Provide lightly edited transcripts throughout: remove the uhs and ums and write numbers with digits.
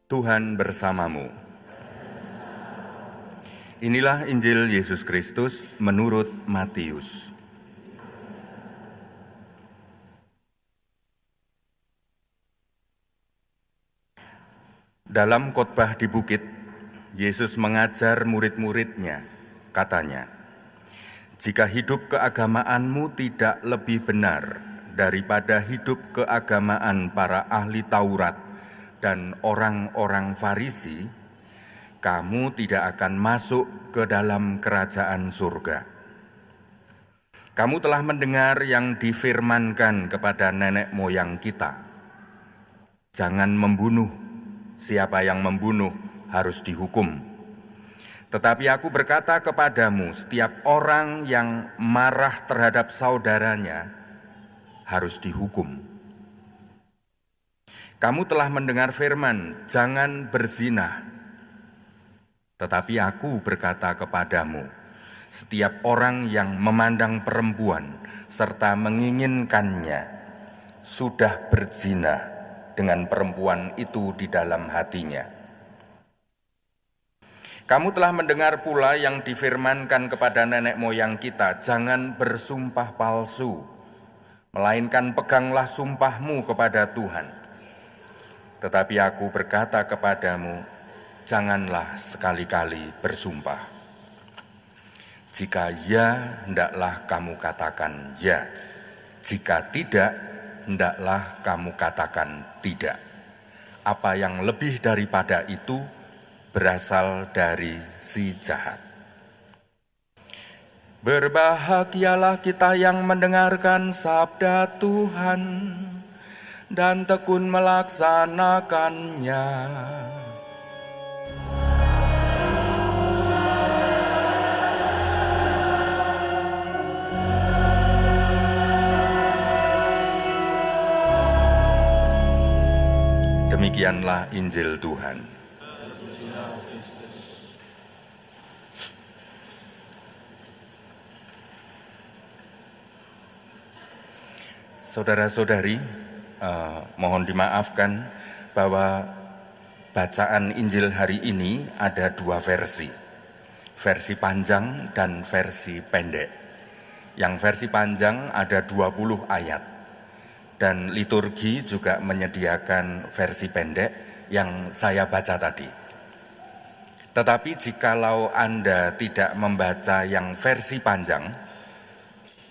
Tuhan bersamamu. Inilah Injil Yesus Kristus menurut Matius. Dalam khotbah di bukit, Yesus mengajar murid-muridnya, katanya, "Jika hidup keagamaanmu tidak lebih benar daripada hidup keagamaan para ahli Taurat dan orang-orang Farisi, kamu tidak akan masuk ke dalam kerajaan surga. Kamu telah mendengar yang difirmankan kepada nenek moyang kita, jangan membunuh, siapa yang membunuh harus dihukum. Tetapi aku berkata kepadamu, setiap orang yang marah terhadap saudaranya harus dihukum. Kamu telah mendengar firman, jangan berzina. Tetapi aku berkata kepadamu, setiap orang yang memandang perempuan serta menginginkannya sudah berzina dengan perempuan itu di dalam hatinya. Kamu telah mendengar pula yang difirmankan kepada nenek moyang kita, jangan bersumpah palsu, melainkan peganglah sumpahmu kepada Tuhan. Tetapi aku berkata kepadamu, janganlah sekali-kali bersumpah. Jika ya, hendaklah kamu katakan ya. Jika tidak, hendaklah kamu katakan tidak. Apa yang lebih daripada itu berasal dari si jahat. Berbahagialah kita yang mendengarkan sabda Tuhan dan tekun melaksanakannya. Demikianlah Injil Tuhan. Saudara-saudari, mohon dimaafkan bahwa bacaan Injil hari ini ada dua versi panjang dan versi pendek. Yang versi panjang ada 20 ayat, dan liturgi juga menyediakan versi pendek yang saya baca tadi. Tetapi jikalau Anda tidak membaca yang versi panjang,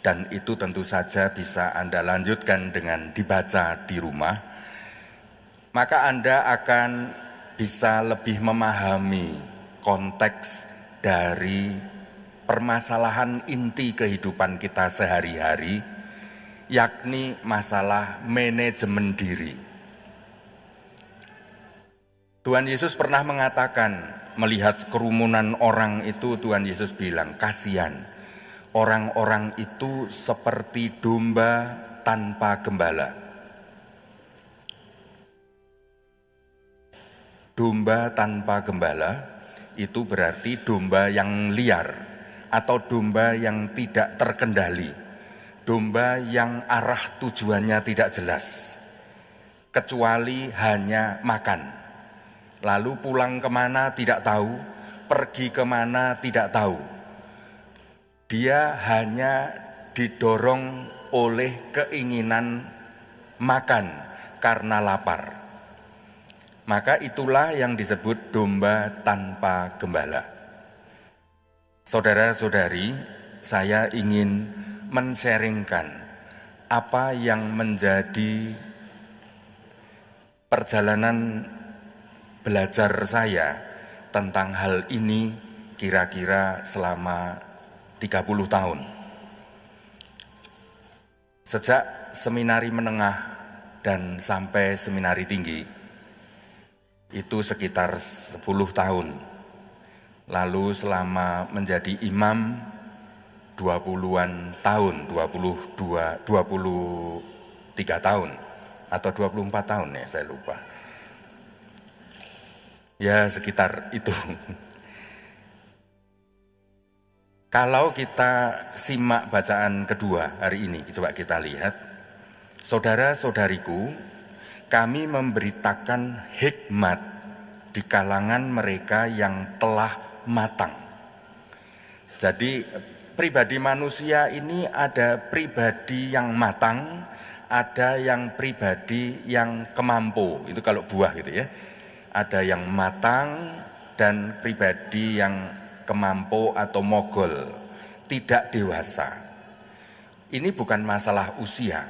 dan itu tentu saja bisa Anda lanjutkan dengan dibaca di rumah, maka Anda akan bisa lebih memahami konteks dari permasalahan inti kehidupan kita sehari-hari, yakni masalah manajemen diri. Tuhan Yesus pernah mengatakan, melihat kerumunan orang itu, Tuhan Yesus bilang, kasihan. Orang-orang itu seperti domba tanpa gembala. Domba tanpa gembala itu berarti domba yang liar atau domba yang tidak terkendali. Domba yang arah tujuannya tidak jelas, kecuali hanya makan. Lalu pulang kemana tidak tahu, pergi kemana tidak tahu. Dia hanya didorong oleh keinginan makan karena lapar. Maka itulah yang disebut domba tanpa gembala. Saudara-saudari, saya ingin men-sharingkan apa yang menjadi perjalanan belajar saya tentang hal ini kira-kira selama 30 tahun. Sejak seminari menengah dan sampai seminari tinggi, itu sekitar 10 tahun. Lalu selama menjadi imam 20-an tahun, 23 tahun atau 24 tahun ya, saya lupa. Ya sekitar itu. Kalau kita simak bacaan kedua hari ini, coba kita lihat. Saudara-saudariku, kami memberitakan hikmat di kalangan mereka yang telah matang. Jadi pribadi manusia ini ada pribadi yang matang, ada yang pribadi yang kemampu. Itu kalau buah gitu ya. Ada yang matang dan pribadi yang kemampu atau mogol, tidak dewasa. Ini bukan masalah usia.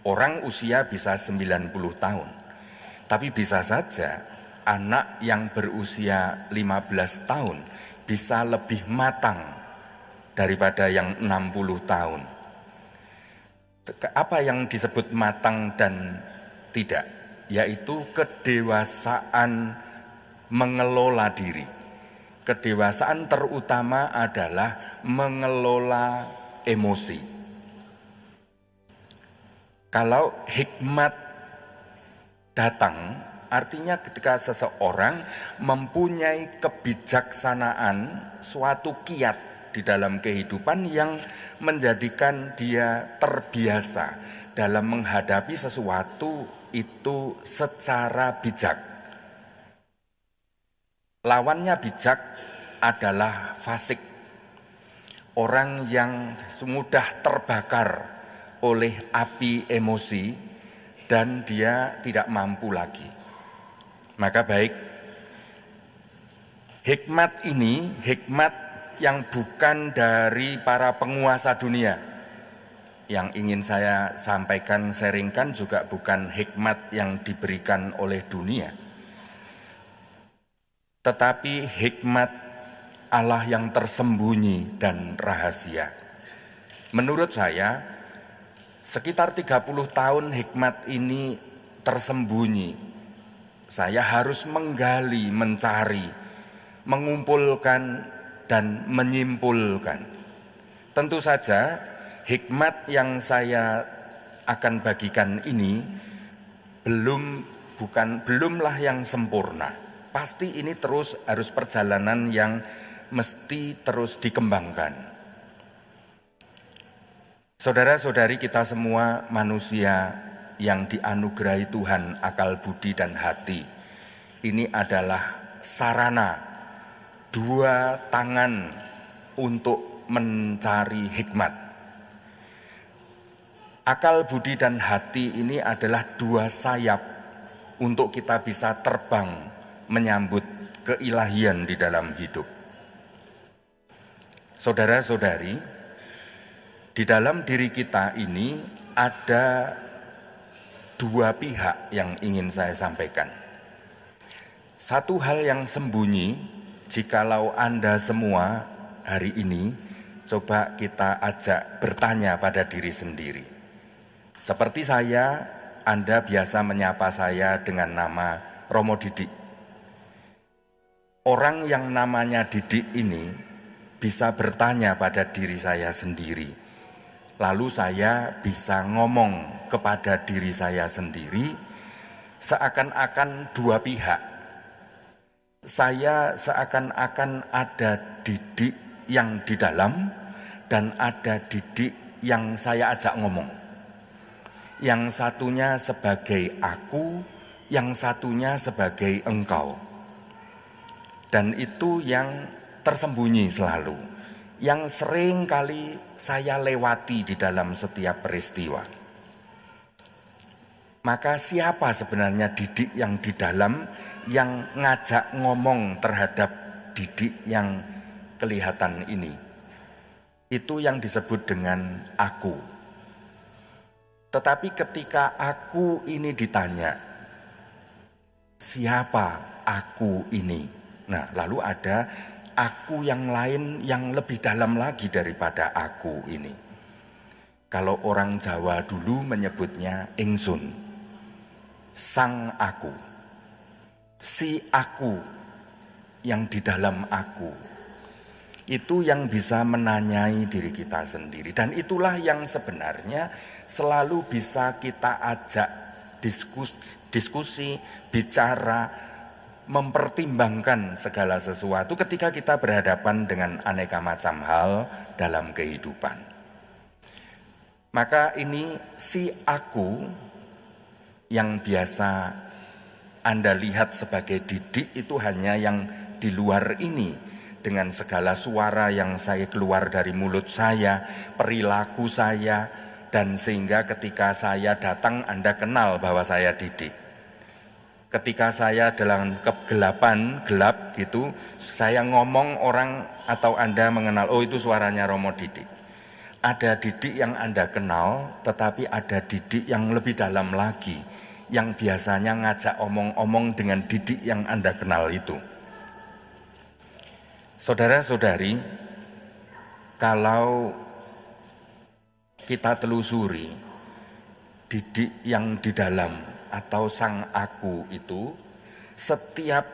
Orang usia bisa 90 tahun. Tapi bisa saja anak yang berusia 15 tahun bisa lebih matang daripada yang 60 tahun. Apa yang disebut matang dan tidak? Yaitu kedewasaan mengelola diri. Kedewasaan terutama adalah mengelola emosi. Kalau hikmat datang, artinya ketika seseorang mempunyai kebijaksanaan, suatu kiat di dalam kehidupan yang menjadikan dia terbiasa dalam menghadapi sesuatu itu secara bijak. Lawannya bijak adalah fasik, orang yang mudah terbakar oleh api emosi dan dia tidak mampu lagi. Maka baik, hikmat ini hikmat yang bukan dari para penguasa dunia. Yang ingin saya sampaikan, sharingkan juga bukan hikmat yang diberikan oleh dunia, tetapi hikmat Allah yang tersembunyi dan rahasia. Menurut saya, sekitar 30 tahun hikmat ini tersembunyi. Saya harus menggali, mencari, mengumpulkan dan menyimpulkan. Tentu saja hikmat yang saya akan bagikan ini belumlah yang sempurna. Pasti ini terus harus perjalanan yang mesti terus dikembangkan. Saudara-saudari, kita semua manusia yang dianugerahi Tuhan akal budi dan hati. Ini adalah sarana, dua tangan untuk mencari hikmat. Akal budi dan hati ini adalah dua sayap untuk kita bisa terbang menyambut keilahian di dalam hidup. Saudara-saudari, di dalam diri kita ini ada dua pihak yang ingin saya sampaikan. Satu hal yang sembunyi, jikalau Anda semua hari ini coba kita ajak bertanya pada diri sendiri. Seperti saya, Anda biasa menyapa saya dengan nama Romo Didik. Orang yang namanya Didik ini bisa bertanya pada diri saya sendiri. Lalu saya bisa ngomong kepada diri saya sendiri seakan-akan dua pihak. Saya seakan-akan ada Didik yang di dalam dan ada Didik yang saya ajak ngomong. Yang satunya sebagai aku, yang satunya sebagai engkau. Dan itu yang tersembunyi selalu, yang sering kali saya lewati di dalam setiap peristiwa. Maka siapa sebenarnya Didik yang di dalam, yang ngajak ngomong terhadap Didik yang kelihatan ini? Itu yang disebut dengan aku. Tetapi ketika aku ini ditanya, siapa aku ini? Nah, lalu ada aku yang lain yang lebih dalam lagi daripada aku ini. Kalau orang Jawa dulu menyebutnya ingsun, sang aku, si aku yang di dalam aku. Itu yang bisa menanyai diri kita sendiri. Dan itulah yang sebenarnya selalu bisa kita ajak diskusi, bicara, mempertimbangkan segala sesuatu ketika kita berhadapan dengan aneka macam hal dalam kehidupan. Maka ini si aku yang biasa Anda lihat sebagai didik itu hanya yang di luar ini, dengan segala suara yang saya keluar dari mulut saya, perilaku saya, dan sehingga ketika saya datang Anda kenal bahwa saya didik. Ketika saya dalam kegelapan, gelap gitu, saya ngomong orang atau Anda mengenal, oh itu suaranya Romo Didik. Ada didik yang Anda kenal, tetapi ada didik yang lebih dalam lagi, yang biasanya ngajak omong-omong dengan didik yang Anda kenal itu. Saudara-saudari, kalau kita telusuri didik yang di dalam atau sang aku itu, setiap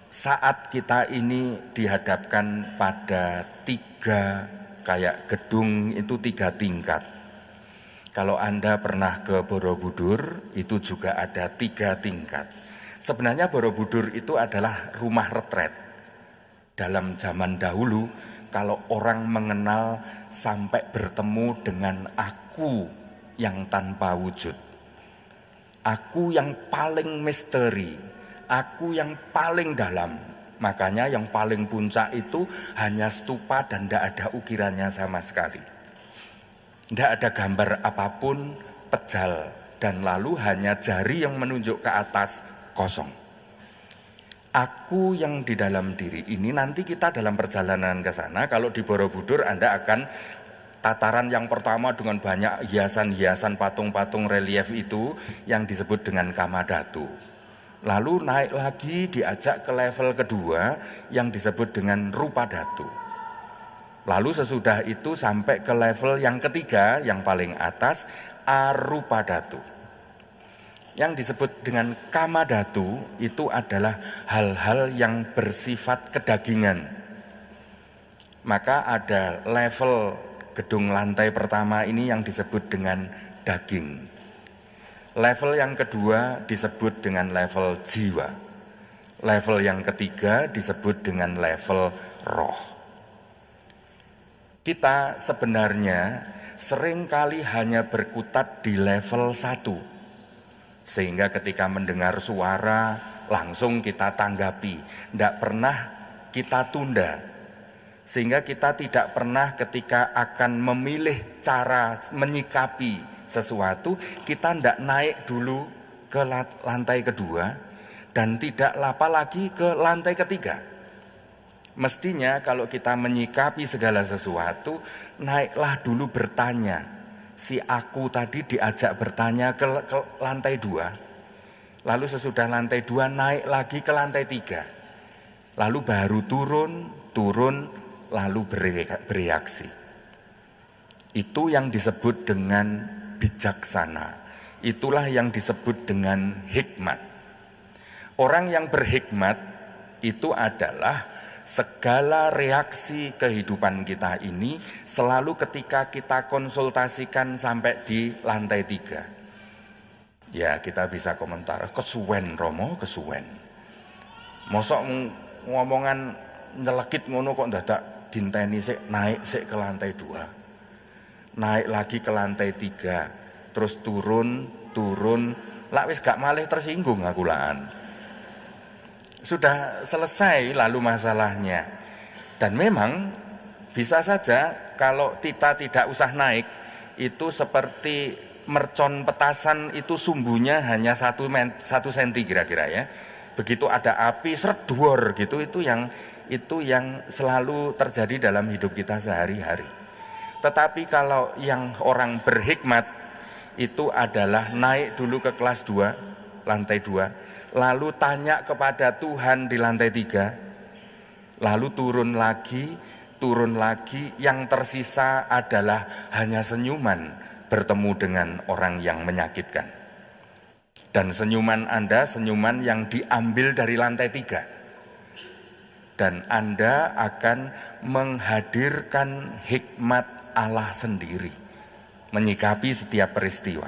saat kita ini dihadapkan pada 3 kayak gedung itu 3 tingkat. Kalau Anda pernah ke Borobudur, itu juga ada 3 tingkat. Sebenarnya Borobudur itu adalah rumah retret. Dalam zaman dahulu, kalau orang mengenal sampai bertemu dengan aku yang tanpa wujud, aku yang paling misteri, aku yang paling dalam. Makanya yang paling puncak itu hanya stupa dan tidak ada ukirannya sama sekali. Tidak ada gambar apapun, pejal, dan lalu hanya jari yang menunjuk ke atas, kosong. Aku yang di dalam diri ini, nanti kita dalam perjalanan ke sana, kalau di Borobudur Anda akan tataran yang pertama dengan banyak hiasan-hiasan patung-patung relief itu yang disebut dengan Kamadhatu. Lalu naik lagi diajak ke level kedua yang disebut dengan Rupadhatu. Lalu sesudah itu sampai ke level yang ketiga yang paling atas, Arupadhatu. Yang disebut dengan Kamadhatu itu adalah hal-hal yang bersifat kedagingan. Maka ada level gedung lantai pertama ini yang disebut dengan daging. Level yang kedua disebut dengan level jiwa. Level yang ketiga disebut dengan level roh. Kita sebenarnya seringkali hanya berkutat di level 1. Sehingga ketika mendengar suara langsung kita tanggapi, tidak pernah kita tunda. Sehingga kita tidak pernah ketika akan memilih cara menyikapi sesuatu, kita tidak naik dulu ke lantai kedua dan tidak lagi ke lantai ketiga. Mestinya kalau kita menyikapi segala sesuatu, naiklah dulu bertanya. Si aku tadi diajak bertanya ke lantai 2. Lalu sesudah lantai 2 naik lagi ke lantai 3. Lalu baru turun, lalu bereaksi. Itu yang disebut dengan bijaksana. Itulah yang disebut dengan hikmat. Orang yang berhikmat itu adalah segala reaksi kehidupan kita ini selalu ketika kita konsultasikan sampai di lantai 3. Ya kita bisa komentar, kesuwen Romo, kesuwen. Mosok ngomongan nyelekit ngono kok dadak dinteni sik naik sik ke lantai 2. Naik lagi ke lantai 3, terus turun, lak wis gak malih tersinggung aku laan. Sudah selesai lalu masalahnya. Dan memang bisa saja kalau kita tidak usah naik, itu seperti mercon petasan itu sumbunya hanya 1 senti kira-kira ya. Begitu ada api seret duor gitu, itu yang selalu terjadi dalam hidup kita sehari-hari. Tetapi kalau yang orang berhikmat itu adalah naik dulu ke kelas 2, lantai 2, lalu tanya kepada Tuhan di lantai 3, lalu turun lagi, yang tersisa adalah hanya senyuman bertemu dengan orang yang menyakitkan. Dan senyuman Anda, senyuman yang diambil dari lantai 3. Dan Anda akan menghadirkan hikmat Allah sendiri menyikapi setiap peristiwa.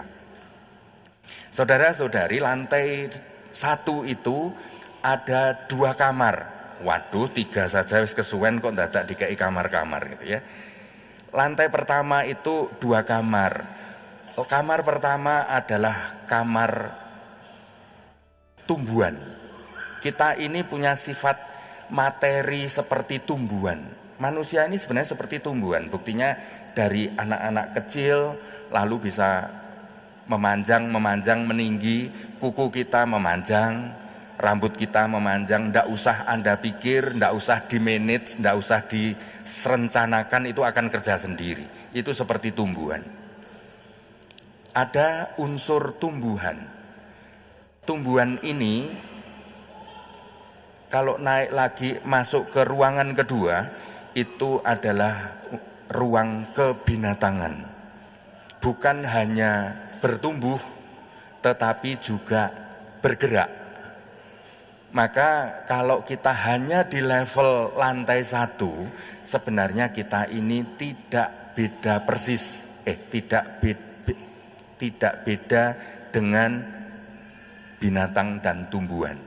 Saudara-saudari, lantai 1 itu ada 2 kamar. Waduh, 3 saja wis kesuwen kok dadak dikai kamar-kamar gitu ya. Lantai pertama itu 2 kamar. Kamar pertama adalah kamar tumbuhan. Kita ini punya sifat materi seperti tumbuhan. Manusia ini sebenarnya seperti tumbuhan. Buktinya dari anak-anak kecil lalu bisa memanjang, meninggi, kuku kita memanjang, rambut kita memanjang. Ndak usah Anda pikir, ndak usah di-manage, ndak usah diserencanakan, itu akan kerja sendiri. Itu seperti tumbuhan. Ada unsur tumbuhan. Tumbuhan ini kalau naik lagi masuk ke ruangan kedua, itu adalah ruang kebinatangan. Bukan hanya bertumbuh, tetapi juga bergerak. Maka kalau kita hanya di level lantai 1, sebenarnya kita ini tidak beda persis, tidak beda dengan binatang dan tumbuhan.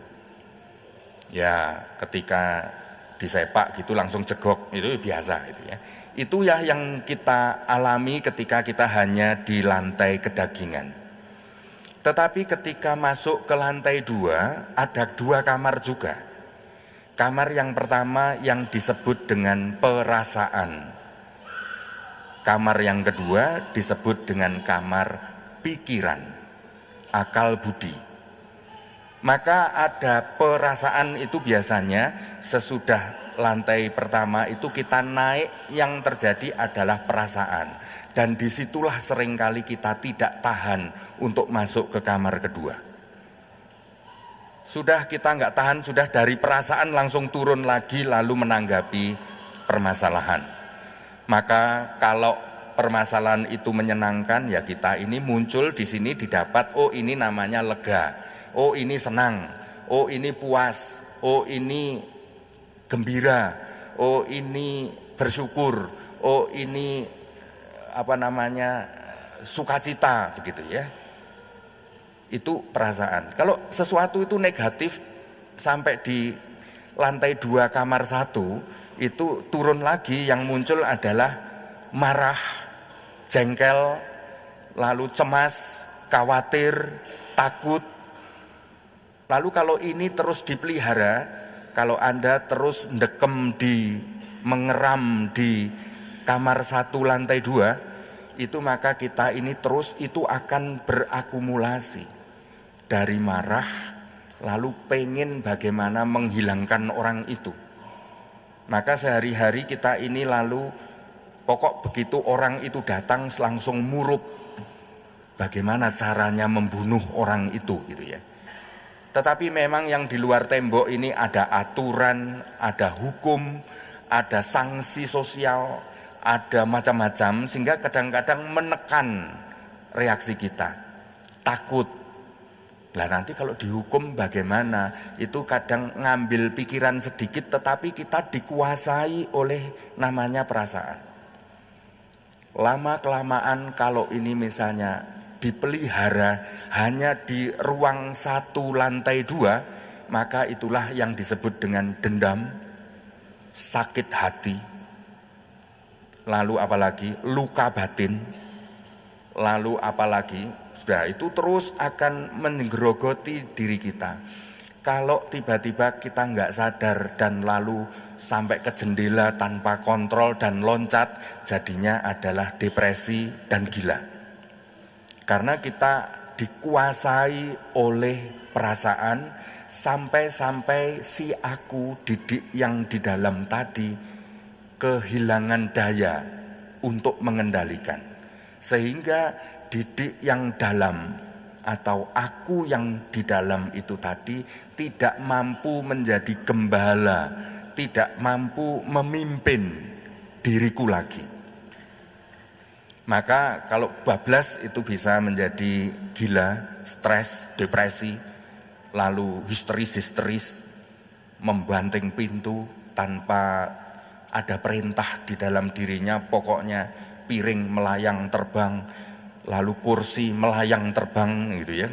Ya, ketika disepak gitu langsung jegok, itu biasa itu ya. Itu ya yang kita alami ketika kita hanya di lantai kedagingan. Tetapi ketika masuk ke lantai 2, ada 2 kamar juga. Kamar yang pertama yang disebut dengan perasaan. Kamar yang kedua disebut dengan kamar pikiran, akal budi. Maka ada perasaan itu biasanya sesudah lantai pertama itu kita naik, yang terjadi adalah perasaan. Dan disitulah seringkali kita tidak tahan untuk masuk ke kamar kedua. Sudah kita nggak tahan, sudah dari perasaan langsung turun lagi lalu menanggapi permasalahan. Maka kalau permasalahan itu menyenangkan, ya kita ini muncul di sini didapat, oh ini namanya lega. Oh ini senang, oh ini puas, oh ini gembira, oh ini bersyukur, oh ini sukacita, begitu ya. Itu perasaan. Kalau sesuatu itu negatif sampai di lantai 2 kamar 1, itu turun lagi, yang muncul adalah marah, jengkel, lalu cemas, khawatir, takut. Lalu kalau ini terus dipelihara, kalau Anda terus mengeram di kamar 1 lantai 2, itu maka kita ini terus itu akan berakumulasi. Dari marah, lalu pengen bagaimana menghilangkan orang itu. Maka sehari-hari kita ini lalu, pokok begitu orang itu datang langsung murup. Bagaimana caranya membunuh orang itu gitu ya. Tetapi memang yang di luar tembok ini ada aturan, ada hukum, ada sanksi sosial, ada macam-macam, sehingga kadang-kadang menekan reaksi kita. Takut. Lah nanti kalau dihukum bagaimana? Itu kadang ngambil pikiran sedikit, tetapi kita dikuasai oleh namanya perasaan. Lama-kelamaan kalau ini misalnya dipelihara hanya di ruang 1 lantai 2, maka itulah yang disebut dengan dendam, sakit hati, lalu apalagi luka batin, lalu apalagi sudah itu terus akan menggerogoti diri kita. Kalau tiba-tiba kita nggak sadar dan lalu sampai ke jendela tanpa kontrol dan loncat, jadinya adalah depresi dan gila. Karena kita dikuasai oleh perasaan, sampai-sampai si aku Didik yang di dalam tadi kehilangan daya untuk mengendalikan. Sehingga Didik yang dalam atau aku yang di dalam itu tadi tidak mampu menjadi gembala, tidak mampu memimpin diriku lagi. Maka kalau bablas itu bisa menjadi gila, stres, depresi, lalu histeris, membanting pintu tanpa ada perintah di dalam dirinya, pokoknya piring melayang terbang, lalu kursi melayang terbang gitu ya.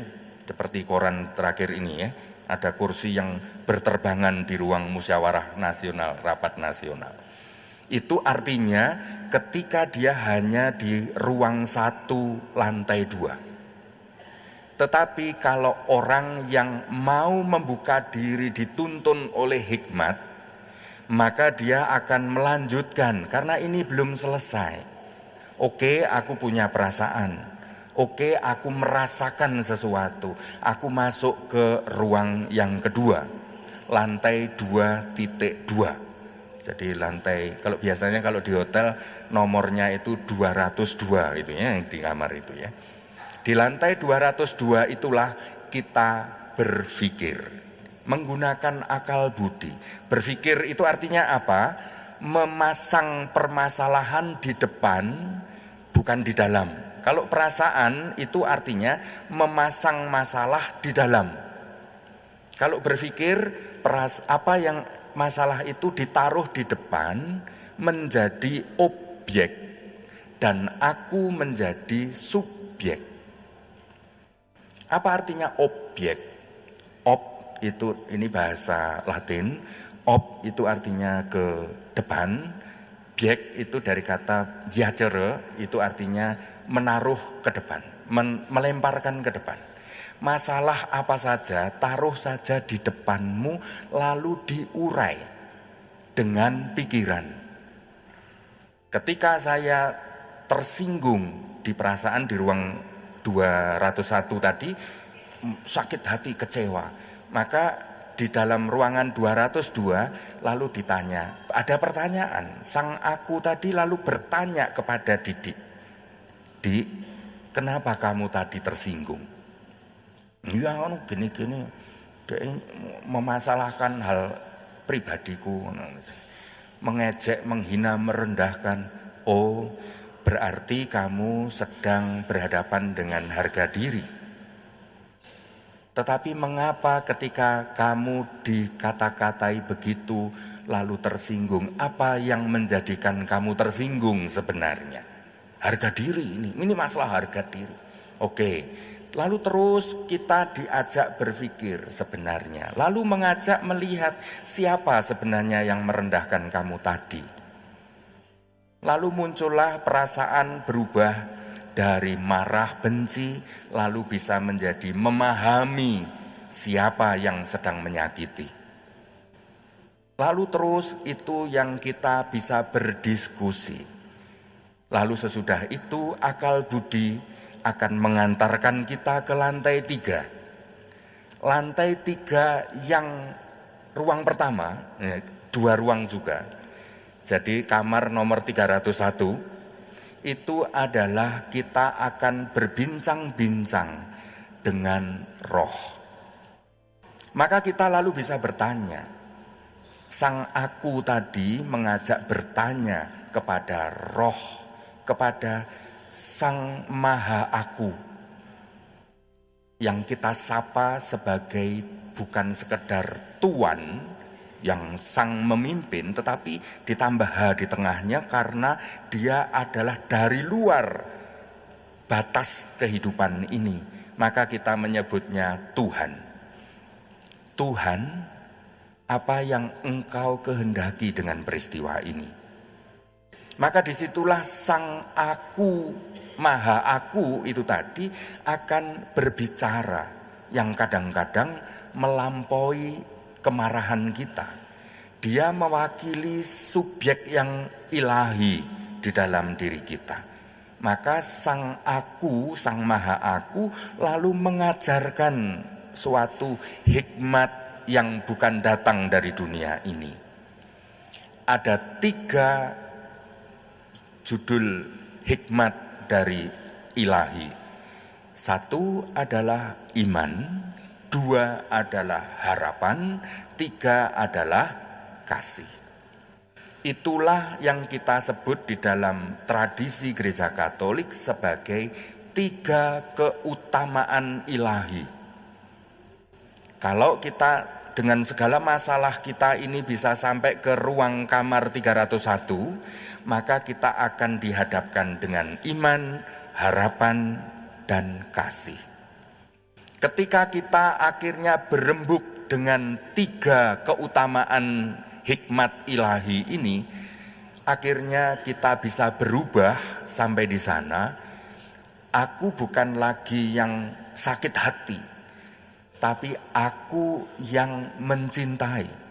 Seperti koran terakhir ini ya, ada kursi yang berterbangan di ruang musyawarah nasional, rapat nasional. Itu artinya ketika dia hanya di ruang 1 lantai 2. Tetapi kalau orang yang mau membuka diri dituntun oleh hikmat, maka dia akan melanjutkan karena ini belum selesai. Oke, aku punya perasaan. Oke, aku merasakan sesuatu. Aku masuk ke ruang yang kedua, lantai 2.2. Jadi lantai, kalau biasanya kalau di hotel nomornya itu 202 itu ya, yang di kamar itu ya. Di lantai 202 itulah kita berpikir, menggunakan akal budi. Berpikir itu artinya apa? Memasang permasalahan di depan, bukan di dalam. Kalau perasaan itu artinya memasang masalah di dalam. Kalau berpikir, apa yang masalah itu ditaruh di depan menjadi objek dan aku menjadi subjek. Apa artinya objek? Ob itu ini bahasa Latin. Ob itu artinya ke depan. Biek itu dari kata jacere, itu artinya menaruh ke depan, melemparkan ke depan. Masalah apa saja, taruh saja di depanmu lalu diurai dengan pikiran. Ketika saya tersinggung di perasaan di ruang 201 tadi, sakit hati, kecewa, maka di dalam ruangan 202 lalu ditanya, ada pertanyaan, sang aku tadi lalu bertanya kepada Didik, Dik, kenapa kamu tadi tersinggung? Ya gini-gini, memasalahkan hal pribadiku, mengejek, menghina, merendahkan. Oh, berarti kamu sedang berhadapan dengan harga diri. Tetapi mengapa ketika kamu dikata-katai begitu lalu tersinggung? Apa yang menjadikan kamu tersinggung sebenarnya? Harga diri ini masalah harga diri. Oke, lalu terus kita diajak berpikir sebenarnya. Lalu mengajak melihat siapa sebenarnya yang merendahkan kamu tadi. Lalu muncullah perasaan berubah dari marah, benci, lalu bisa menjadi memahami siapa yang sedang menyakiti. Lalu terus itu yang kita bisa berdiskusi. Lalu sesudah itu akal budi akan mengantarkan kita ke lantai 3. Lantai 3 yang ruang pertama, 2 ruang juga. Jadi kamar nomor 301 itu adalah kita akan berbincang-bincang dengan roh. Maka kita lalu bisa bertanya, sang aku tadi mengajak bertanya kepada roh, kepada sang maha aku yang kita sapa sebagai bukan sekedar Tuan yang sang memimpin, tetapi ditambah H di tengahnya karena dia adalah dari luar batas kehidupan ini. Maka kita menyebutnya Tuhan. Tuhan, apa yang engkau kehendaki dengan peristiwa ini? Maka disitulah sang aku, maha aku itu tadi akan berbicara yang kadang-kadang melampaui kemarahan kita. Dia mewakili subjek yang ilahi di dalam diri kita. Maka sang aku, sang maha aku lalu mengajarkan suatu hikmat yang bukan datang dari dunia ini. Ada 3 judul hikmat dari ilahi. 1 adalah iman, 2 adalah harapan, 3 adalah kasih. Itulah yang kita sebut di dalam tradisi Gereja Katolik sebagai 3 keutamaan ilahi. Kalau kita dengan segala masalah kita ini bisa sampai ke ruang kamar 301, maka kita akan dihadapkan dengan iman, harapan, dan kasih. Ketika kita akhirnya berembuk dengan 3 keutamaan hikmat ilahi ini, akhirnya kita bisa berubah sampai di sana. Aku bukan lagi yang sakit hati, tapi aku yang mencintai.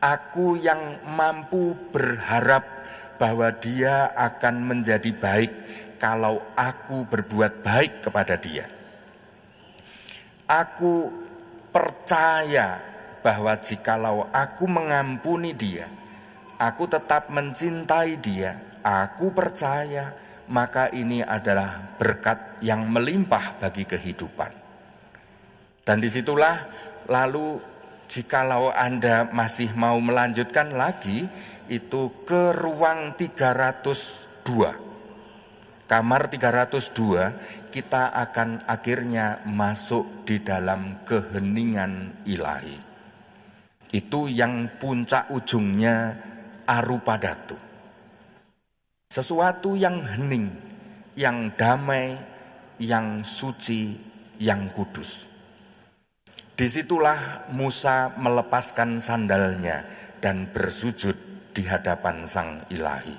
Aku yang mampu berharap bahwa dia akan menjadi baik kalau aku berbuat baik kepada dia. Aku percaya bahwa jikalau aku mengampuni dia, aku tetap mencintai dia. Aku percaya maka ini adalah berkat yang melimpah bagi kehidupan. Dan disitulah lalu jikalau Anda masih mau melanjutkan lagi, itu ke ruang 302. Kamar 302, kita akan akhirnya masuk di dalam keheningan ilahi. Itu yang puncak ujungnya Arupadatu. Sesuatu yang hening, yang damai, yang suci, yang kudus. Disitulah Musa melepaskan sandalnya dan bersujud di hadapan Sang Ilahi.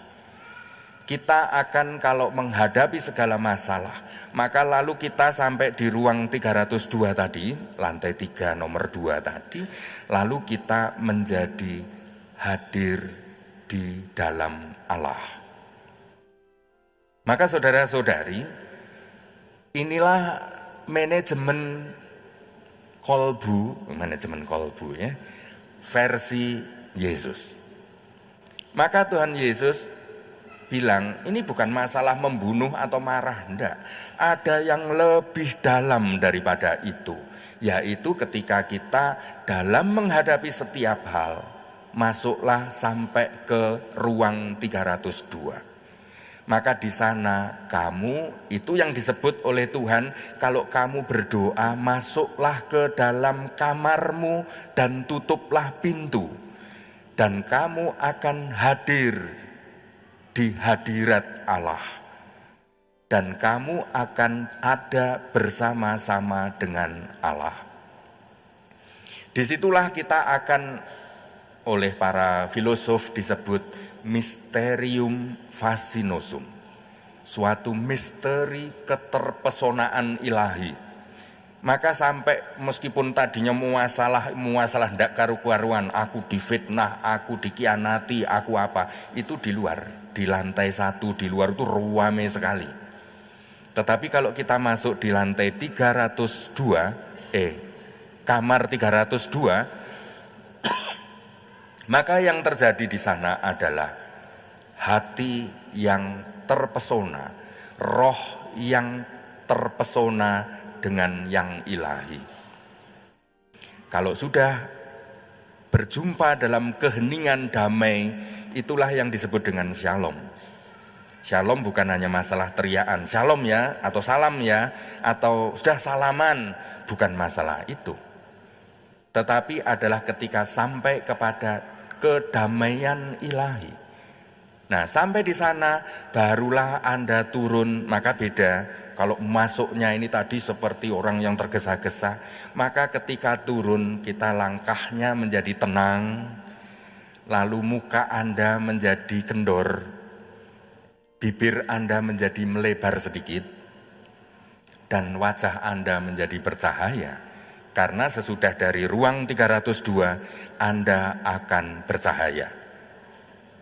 Kita akan kalau menghadapi segala masalah, maka lalu kita sampai di ruang 302 tadi, lantai 3 nomor 2 tadi, lalu kita menjadi hadir di dalam Allah. Maka saudara-saudari, inilah manajemen kolbu ya, versi Yesus. Maka Tuhan Yesus bilang, ini bukan masalah membunuh atau marah, enggak. Ada yang lebih dalam daripada itu, yaitu ketika kita dalam menghadapi setiap hal, masuklah sampai ke ruang 302. Maka di sana kamu, itu yang disebut oleh Tuhan, kalau kamu berdoa, masuklah ke dalam kamarmu dan tutuplah pintu. Dan kamu akan hadir di hadirat Allah. Dan kamu akan ada bersama-sama dengan Allah. Disitulah kita akan, oleh para filosof disebut Mysterium Fascinosum, suatu misteri keterpesonaan ilahi. Maka sampai meskipun tadinya muasalah ndak karu-karuan, aku difitnah, aku dikhianati, aku apa, itu di luar, di lantai 1 di luar itu ruame sekali. Tetapi kalau kita masuk di lantai 302, kamar 302, maka yang terjadi di sana adalah hati yang terpesona, roh yang terpesona dengan yang ilahi. Kalau sudah berjumpa dalam keheningan damai, itulah yang disebut dengan shalom. Shalom bukan hanya masalah teriakan, shalom ya, atau salam ya, atau sudah salaman, bukan masalah itu. Tetapi adalah ketika sampai kepada kedamaian ilahi. Nah, sampai di sana barulah Anda turun, maka beda. Kalau masuknya ini tadi seperti orang yang tergesa-gesa, maka ketika turun kita langkahnya menjadi tenang, lalu muka Anda menjadi kendor, bibir Anda menjadi melebar sedikit, dan wajah Anda menjadi bercahaya. Karena sesudah dari ruang 302, Anda akan bercahaya.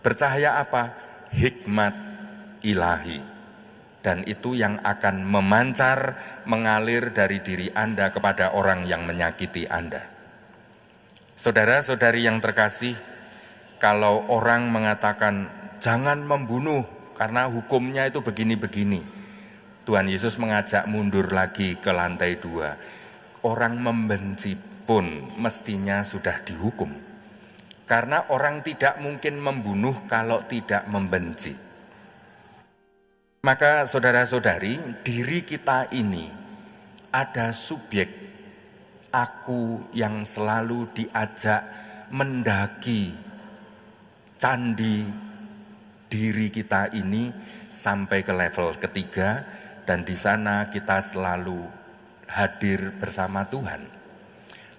Bercahaya apa? Hikmat ilahi. Dan itu yang akan memancar, mengalir dari diri Anda kepada orang yang menyakiti Anda. Saudara-saudari yang terkasih, kalau orang mengatakan jangan membunuh karena hukumnya itu begini-begini, Tuhan Yesus mengajak mundur lagi ke lantai 2. Orang membenci pun mestinya sudah dihukum. Karena orang tidak mungkin membunuh kalau tidak membenci. Maka saudara-saudari, diri kita ini ada subjek aku yang selalu diajak mendaki candi diri kita ini sampai ke level ketiga, dan di sana kita selalu hadir bersama Tuhan.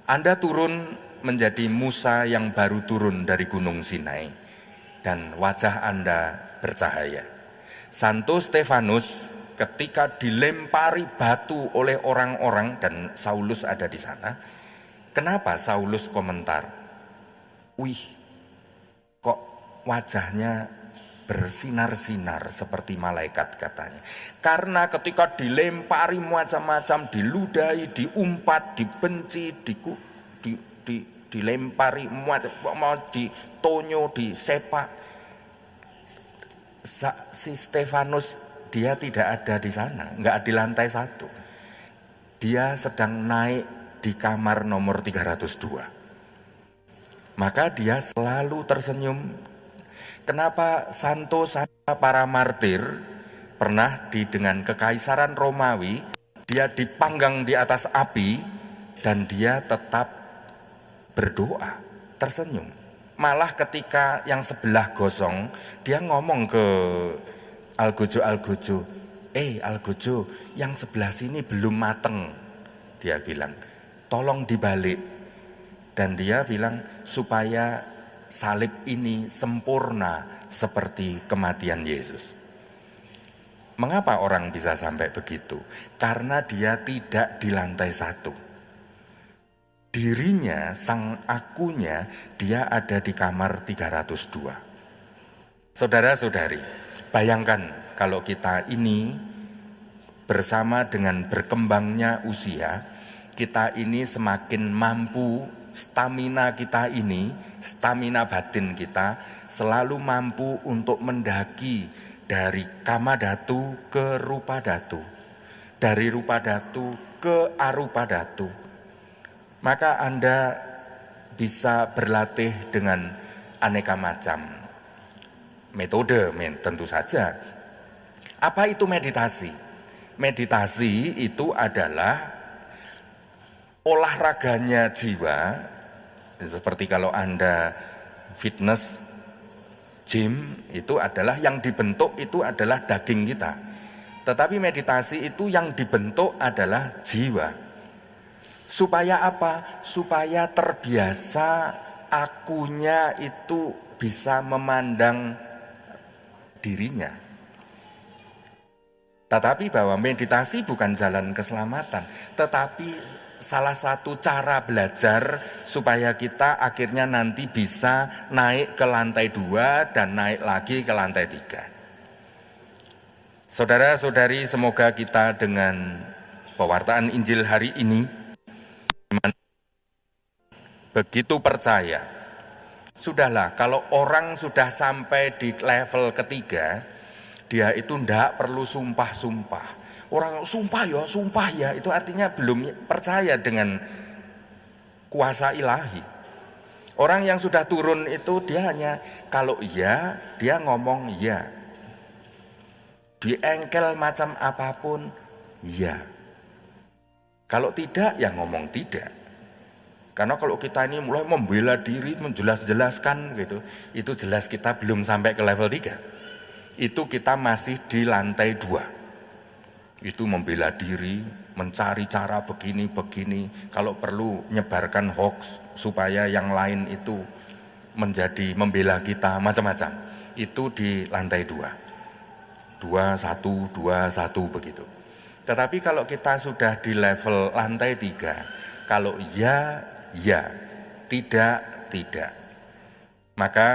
Anda turun menjadi Musa yang baru turun dari Gunung Sinai, dan wajah Anda bercahaya. Santo Stefanus ketika dilempari batu oleh orang-orang dan Saulus ada di sana, kenapa Saulus komentar, "Wih, kok wajahnya bersinar-sinar seperti malaikat," katanya. Karena ketika dilempari macam-macam, diludahi, diumpat, dibenci, dilempari, mau ditonyo, disepak, si Stefanus dia tidak ada di sana, nggak di lantai 1. Dia sedang naik di kamar nomor 302. Maka dia selalu tersenyum. Kenapa Santo para martir pernah dengan kekaisaran Romawi, dia dipanggang di atas api dan dia tetap berdoa, tersenyum. Malah ketika yang sebelah gosong, dia ngomong ke Algojo, Algojo, yang sebelah sini belum mateng. Dia bilang, tolong dibalik. Dan dia bilang, supaya salib ini sempurna seperti kematian Yesus. Mengapa orang bisa sampai begitu? Karena dia tidak di lantai 1. Dirinya, sang akunya, dia ada di kamar 302. Saudara-saudari, bayangkan kalau kita ini bersama dengan berkembangnya usia, kita ini semakin mampu, stamina kita ini, stamina batin kita selalu mampu untuk mendaki dari Kamadhatu ke Rupadhatu, dari Rupadhatu ke Arupadhatu. Maka Anda bisa berlatih dengan aneka macam metode, tentu saja. Apa itu meditasi? Meditasi itu adalah olahraganya jiwa, seperti kalau Anda fitness, gym, itu adalah yang dibentuk itu adalah daging kita. Tetapi meditasi itu yang dibentuk adalah jiwa. Supaya apa? Supaya terbiasa akunya itu bisa memandang dirinya. Tetapi bahwa meditasi bukan jalan keselamatan, tetapi salah satu cara belajar supaya kita akhirnya nanti bisa naik ke lantai 2 dan naik lagi ke lantai 3. Saudara-saudari, semoga kita dengan pewartaan Injil hari ini begitu percaya. Sudahlah, kalau orang sudah sampai di level ketiga, dia itu tidak perlu sumpah-sumpah. Orang sumpah ya, itu artinya belum percaya dengan kuasa ilahi. Orang yang sudah turun itu dia hanya kalau iya, dia ngomong iya. Diengkel macam apapun, iya. Kalau tidak, ya ngomong tidak. Karena kalau kita ini mulai membela diri, menjelaskan gitu, itu jelas kita belum sampai ke level 3. Itu kita masih di lantai 2. Itu membela diri, mencari cara begini, kalau perlu nyebarkan hoax supaya yang lain itu menjadi membela kita macam-macam. Itu di lantai 2. 2, 1 begitu. Tetapi kalau kita sudah di level lantai 3, kalau ya, tidak. Maka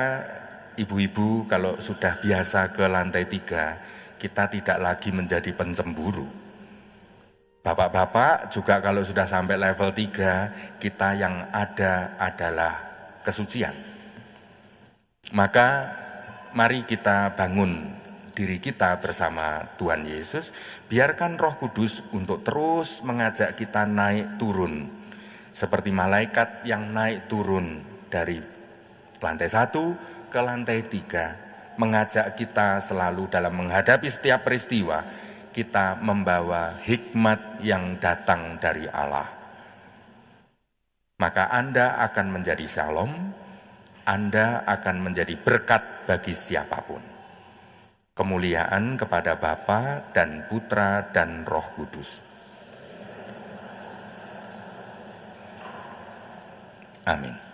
ibu-ibu kalau sudah biasa ke lantai 3, kita tidak lagi menjadi pencemburu. Bapak-bapak juga kalau sudah sampai level 3, kita yang ada adalah kesucian. Maka mari kita bangun diri kita bersama Tuhan Yesus, biarkan Roh Kudus untuk terus mengajak kita naik turun, seperti malaikat yang naik turun dari lantai 1 ke lantai 3, mengajak kita selalu dalam menghadapi setiap peristiwa, kita membawa hikmat yang datang dari Allah. Maka Anda akan menjadi shalom, Anda akan menjadi berkat bagi siapapun. Kemuliaan kepada Bapa dan Putra dan Roh Kudus. Amin.